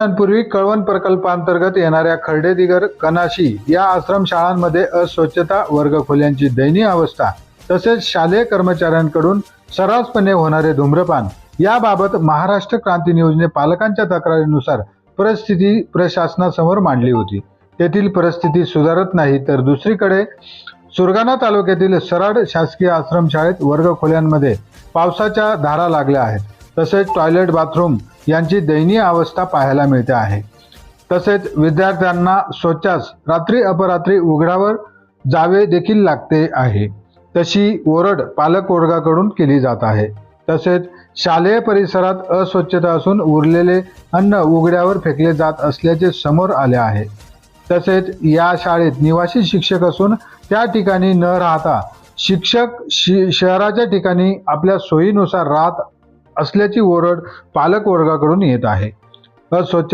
वर्षांपूर्वी कळवण प्रकल्पांतर्गत येणाऱ्या खर्डेदिगर, कनाशी या आश्रमशाळांमध्ये अस्वच्छता, वर्गखोल्यांची दयनीय अवस्था तसेच शालेय कर्मचाऱ्यांकडून सर्रासपणे होणारे धूम्रपान याबाबत महाराष्ट्र क्रांती न्यूजने पालकांच्या तक्रारीनुसार परिस्थिती प्रशासनासमोर मांडली होती. तेथील परिस्थिती सुधारत नाही तर दुसरीकडे सुरगाणा तालुक्यातील सराड शासकीय आश्रमशाळेत वर्गखोल्यांमध्ये पावसाच्या धारा लागल्या आहेत. तसेच टॉयलेट, बाथरूम यांची दयनीय अवस्था पाहायला मिळते आहे. तसेच विद्यार्थ्यांना शौचास रात्री अपरात्री उघड्यावर जावे देखील लागते आहे. तशी ओरड पालक वर्गाकडून केली जात आहे. तसेच शालेय परिसरात अस्वच्छता असून उरलेले अन्न उघड्यावर फेकले जात असल्याचे समोर आले आहे. तसेच या शाळेत निवासी शिक्षक असून त्या ठिकाणी न राहता शिक्षक शहराच्या ठिकाणी आपल्या सोयीनुसार राहत असल्याची ओरड पालक वर्गाकडून येत आहे. अस्वच्छ